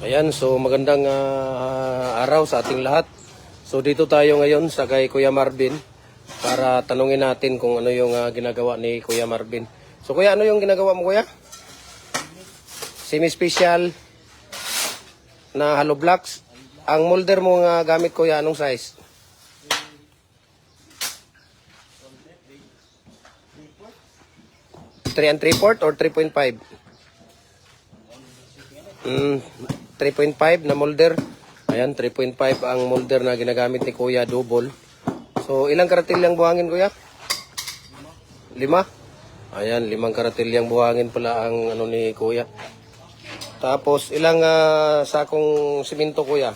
Ayan, so magandang araw sa ating lahat. So dito tayo ngayon sa kay Kuya Marvin para tanungin natin kung ano yung ginagawa ni Kuya Marvin. So Kuya, ano yung ginagawa mo, Kuya? Semi-special na hollow blocks. Ang molder mo nga gamit, Kuya, anong size? 3 and 3/4 or 3.5? 3.5 na molder. Ayan, 3.5 ang molder na ginagamit ni Kuya, double. So, ilang karatilyang buhangin, Kuya? 5? Ayan, 5 karatilyang buhangin pala ang ano ni Kuya. Tapos, ilang sakong simento, Kuya?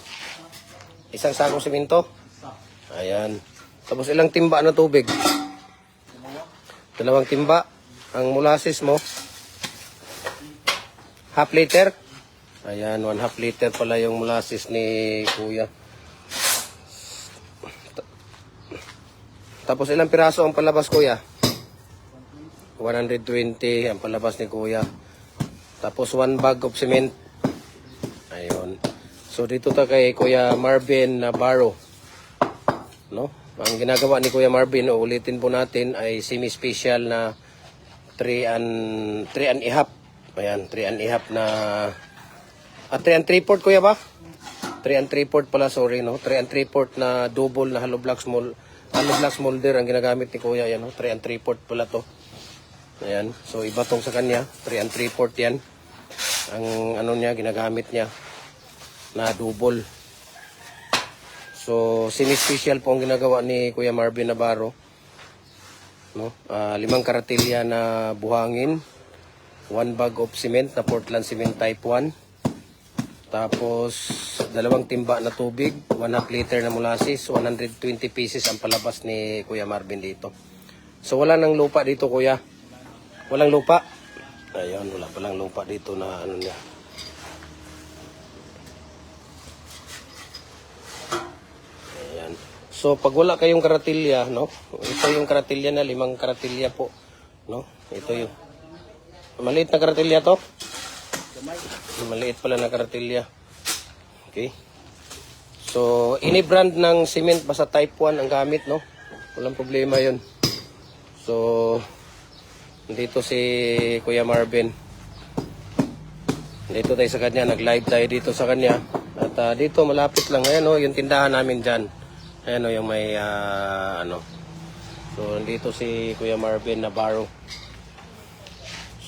Isang sakong simento? Ayan. Tapos, ilang timba na tubig? 2 timba. Ang molasses mo? Half liter? Ayan, 1/2 liter pala yung molasses ni Kuya. Tapos ilang piraso ang palabas, Kuya? 120 ang palabas ni Kuya. Tapos 1 bag of cement. Ayun. So dito ta kay Kuya Marvin Navarro. No? Ang ginagawa ni Kuya Marvin, ulitin po natin, ay semi-special na 3 and a half. Ayan, 3 and a half na 3 and 3/4, Kuya ba? 3 and 3/4 pala, sorry, no? 3 and 3/4 na double na hollow blocks molder ang ginagamit ni Kuya. Ayan, no? 3 and 3/4 pala to. Ayan, so iba tong sa kanya. 3 and 3/4 yan. Ang ano niya, ginagamit niya na double. So, semi-special po ang ginagawa ni Kuya Marvin Navarro. No? 5 karatilya na buhangin. 1 bag of cement na Portland Cement Type 1. Tapos, 2 timba na tubig, 1/2 liter na molasses, 120 pieces ang palabas ni Kuya Marvin dito. So, wala nang lupa dito, Kuya. Walang lupa. Ayun, wala palang lupa dito na ano niya. Ayan. So, pag wala kayong karatilya, no? Ito yung karatilya na, 5 karatilya po. No? Ito yung maliit na karatilya to. Maliit pala na karatilya. Okay. So, any brand ng cement basta type 1 ang gamit, no? Walang problema 'yun. So, dito si Kuya Marvin. Dito tayo sa kanya, nag-live tayo dito sa kanya. At dito malapit lang, ayan, no, yung tindahan namin diyan. Ayan, no, yung may ano. So, dito si Kuya Marvin Navarro.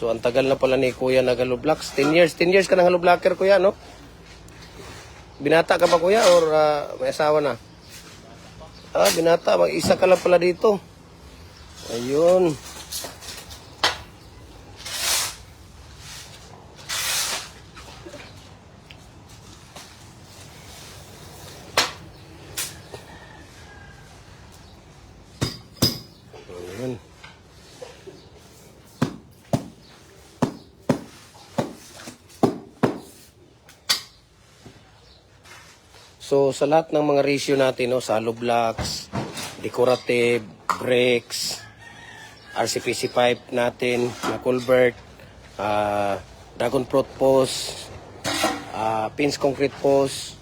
So, ang tagal na pala ni Kuya nag-hollow blocks. 10 years ka ng hollow blocker, Kuya, no? Binata ka ba, Kuya, or may asawa na? Binata. Mag-isa ka lang pala dito. Ayun. Ayun. So, sa lahat ng mga ratio natin, no, sa hollow blocks, decorative, bricks, RCPC pipe natin, na culvert, dragon fruit post, pins concrete post,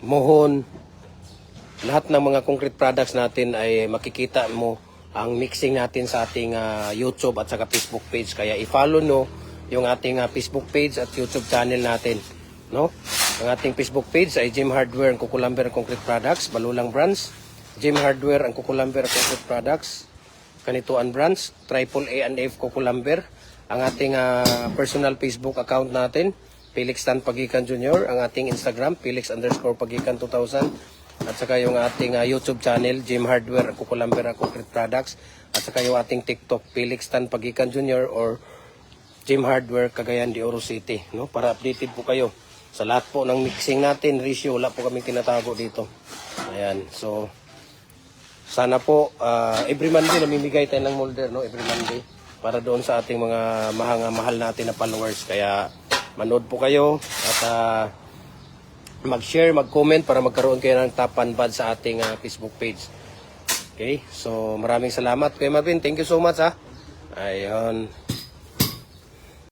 mohon, lahat ng mga concrete products natin ay makikita mo ang mixing natin sa ating YouTube at saka Facebook page. Kaya i-follow no yung ating Facebook page at YouTube channel natin, no? Ang ating Facebook page ay Jim Hardware and Kukulamber Concrete Products, Balulang Brands. Jim Hardware and Kukulamber Concrete Products, Kanituan Brands, AAA&F Kukulamber. Ang ating personal Facebook account natin, Felix Tan Pagikan Jr. Ang ating Instagram, Felix_Pagikan 2000. At saka yung ating YouTube channel, Jim Hardware and Kukulamber Concrete Products. At saka yung ating TikTok, Felix Tan Pagikan Jr. or Jim Hardware, Cagayan de Oro City. No? Para updated po kayo sa lahat po ng mixing natin, ratio, wala po kami tinatago dito. Ayan, so sana po every Monday namimigay tayo ng molder, no? Every Monday para doon sa ating mga mahal natin na followers. Kaya manood po kayo at mag-share, mag-comment para magkaroon kayo ng top and bad sa ating Facebook page. Okay, so maraming salamat Kuya Marvin, thank you so much. Ayun.